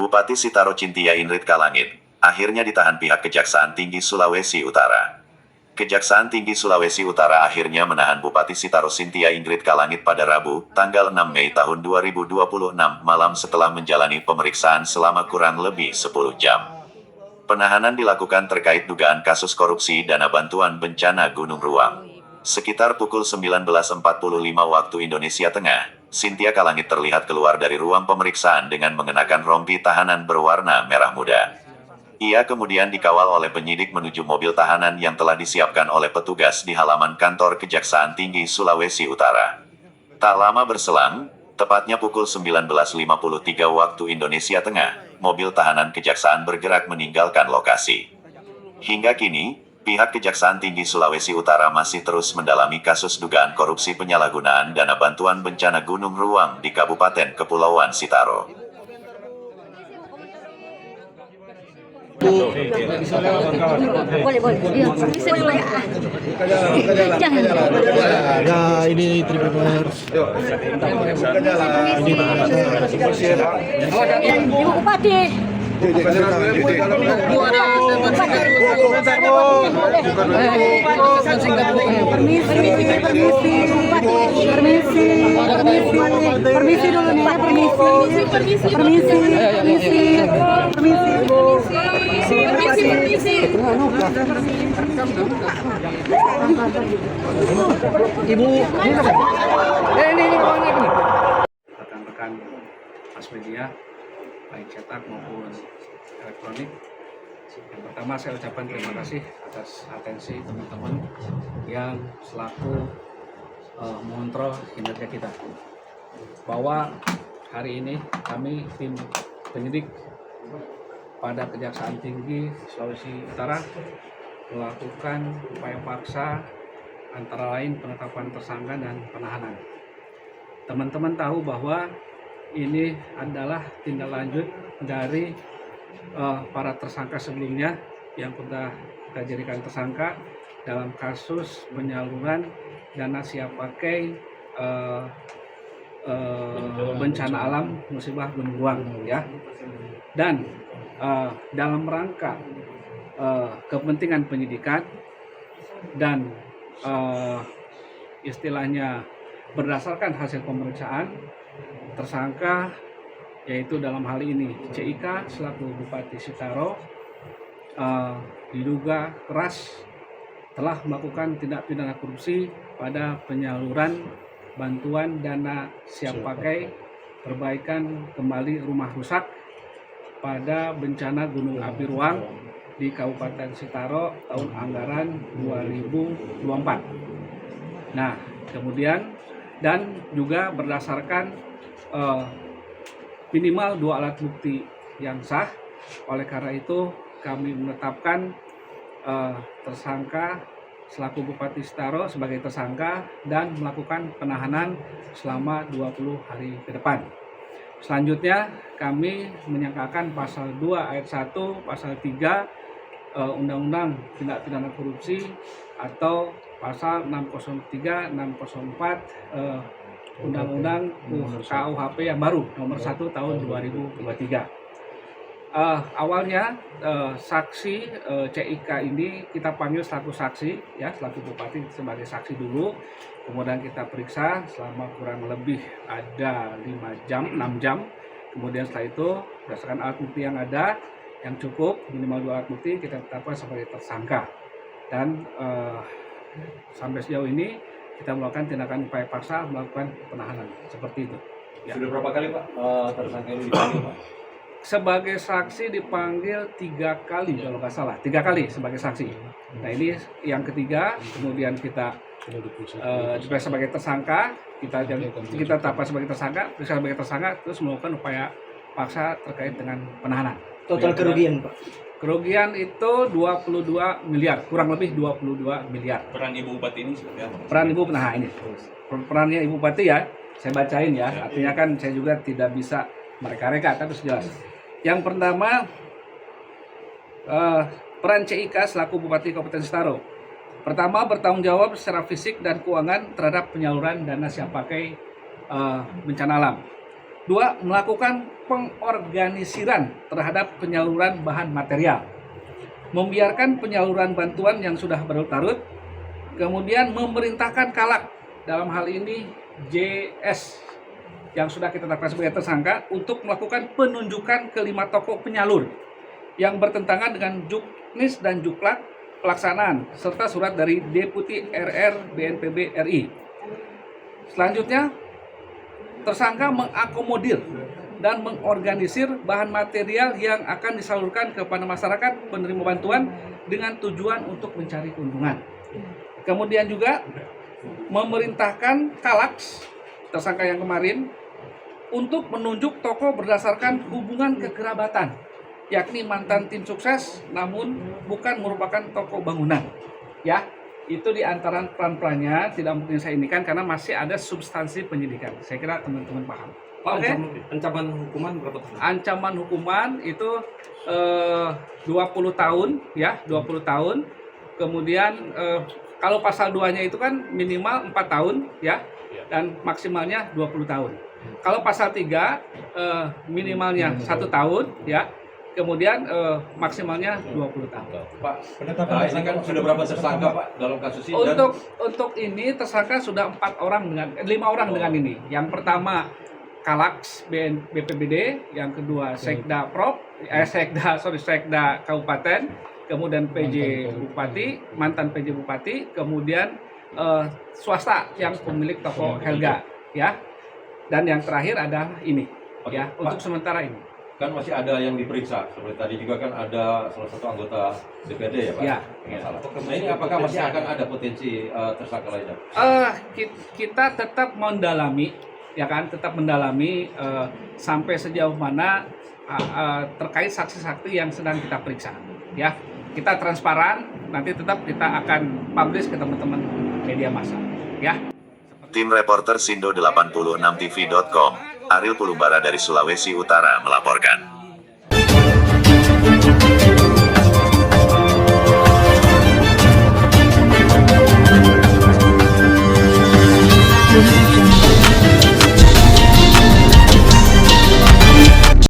Bupati Sitaro Cynthia Ingrid Kalangit, akhirnya ditahan pihak Kejaksaan Tinggi Sulawesi Utara. Kejaksaan Tinggi Sulawesi Utara akhirnya menahan Bupati Sitaro Cynthia Ingrid Kalangit pada Rabu, tanggal 6 Mei tahun 2026 malam setelah menjalani pemeriksaan selama kurang lebih 10 jam. Penahanan dilakukan terkait dugaan kasus korupsi dana bantuan bencana Gunung Ruang. Sekitar pukul 19.45 waktu Indonesia Tengah, Cynthia Kalangit terlihat keluar dari ruang pemeriksaan dengan mengenakan rompi tahanan berwarna merah muda. Ia kemudian dikawal oleh penyidik menuju mobil tahanan yang telah disiapkan oleh petugas di halaman kantor Kejaksaan Tinggi Sulawesi Utara. Tak lama berselang, tepatnya pukul 19.53 waktu Indonesia Tengah, mobil tahanan Kejaksaan bergerak meninggalkan lokasi. Hingga kini, pihak Kejaksaan Tinggi Sulawesi Utara masih terus mendalami kasus dugaan korupsi penyalahgunaan dana bantuan bencana Gunung Ruang di Kabupaten Kepulauan Sitaro. Boleh. Jangan. Ya, ini Tribuners. Ibu Bupati. Permisi dulu nih, permisi. Ibu, ini rekan-rekan mas media, baik cetak maupun elektronik. Yang pertama saya ucapkan terima kasih atas atensi teman-teman yang selaku mengontrol kinerja kita. Bahwa hari ini kami tim penyidik pada Kejaksaan Tinggi Sulawesi Utara melakukan upaya paksa antara lain penetapan tersangka dan penahanan. Teman-teman tahu bahwa ini adalah tindak lanjut dari para tersangka sebelumnya yang kita jadikan tersangka dalam kasus penyaluran dana siap pakai bencana alam musibah Gunung Ruang ya. Dan dalam rangka kepentingan penyidikan dan istilahnya berdasarkan hasil pemeriksaan tersangka, yaitu dalam hal ini CIK selaku Bupati Sitaro diduga keras telah melakukan tindak pidana korupsi pada penyaluran bantuan dana siap pakai perbaikan kembali rumah rusak pada bencana Gunung Api Ruang di Kabupaten Sitaro tahun anggaran 2024. Nah, kemudian dan juga berdasarkan minimal 2 alat bukti yang sah. Oleh karena itu kami menetapkan tersangka selaku Bupati Sitaro sebagai tersangka dan melakukan penahanan selama 20 hari ke depan. Selanjutnya kami menyangkakan pasal 2 ayat 1, pasal 3 Undang-Undang Tindak Pidana Korupsi atau pasal 603, 604 Undang-Undang KUHP yang baru nomor 1 tahun 2023. Awalnya saksi CIK ini kita panggil selaku saksi ya, selaku Bupati sebagai saksi dulu, kemudian kita periksa selama kurang lebih ada 6 jam, kemudian setelah itu berdasarkan alat bukti yang ada yang cukup minimal 2 alat bukti kita tetapkan sebagai tersangka. Dan sampai sejauh ini kita melakukan tindakan upaya paksa melakukan penahanan seperti itu. Ya. Sudah berapa kali Pak tersangka ini dipanggil Pak? Sebagai saksi dipanggil 3 kali kalau nggak salah, 3 kali sebagai saksi. Nah ini yang ketiga, kemudian kita diperiksa sebagai tersangka, kita tetapkan sebagai tersangka, terus melakukan upaya paksa terkait dengan penahanan. total kerugian Pak? Kerugian itu 22 miliar, kurang lebih 22 miliar. Peran Ibu Bupati ini seperti apa? Peran Ibu, nah ini perannya Ibu Bupati ya, saya bacain ya. Artinya kan saya juga tidak bisa mereka-reka, tapi jelas. Yang pertama, peran CIK selaku Bupati Kabupaten Sitaro. Pertama, bertanggung jawab secara fisik dan keuangan terhadap penyaluran dana siap pakai bencana alam. 2. Melakukan pengorganisiran terhadap penyaluran bahan material. Membiarkan penyaluran bantuan yang sudah berlarut-larut. Kemudian memerintahkan Kalak, dalam hal ini JS yang sudah kita tetapkan sebagai tersangka, untuk melakukan penunjukan ke 5 tokoh penyalur yang bertentangan dengan Juknis dan Juklak pelaksanaan serta surat dari Deputi RR BNPB RI. Selanjutnya, tersangka mengakomodir dan mengorganisir bahan material yang akan disalurkan kepada masyarakat penerima bantuan dengan tujuan untuk mencari keuntungan. Kemudian juga memerintahkan Kalaks, tersangka yang kemarin, untuk menunjuk tokoh berdasarkan hubungan kekerabatan, yakni mantan tim sukses namun bukan merupakan tokoh bangunan. Ya, itu di antara peran-perannya, tidak mungkin saya indikan karena masih ada substansi penyidikan. Saya kira teman-teman paham. Pak, Oke. ancaman hukuman berapa tahun? Ancaman hukuman itu 20 tahun ya, 20 tahun. Kemudian kalau pasal 2-nya itu kan minimal 4 tahun ya, dan maksimalnya 20 tahun. Kalau pasal 3 minimalnya 1 tahun ya, kemudian maksimalnya 20 tahun. Pak, ini kan sudah berapa tersangka Pak dalam kasus ini? Untuk ini tersangka sudah 5 orang dengan ini. Yang pertama Kalaks BPBD, yang kedua Sekda Sekda Kabupaten, kemudian PJ Bupati, mantan PJ Bupati, kemudian swasta yang pemilik toko Helga, ya. Dan yang terakhir adalah ini, Oke, ya. Pak. Untuk sementara ini. Kan masih ada yang diperiksa, seperti tadi juga kan ada salah satu anggota DPD ya Pak? Ya. Masalah. Nah ini apakah masih akan ada potensi tersangka lainnya? Kita tetap mendalami, ya kan, tetap mendalami sampai sejauh mana terkait saksi-saksi yang sedang kita periksa, ya. Kita transparan, nanti tetap kita akan publish ke teman-teman media massa, ya. Tim reporter Sindo86tv.com, Ariel Pulumbara dari Sulawesi Utara melaporkan.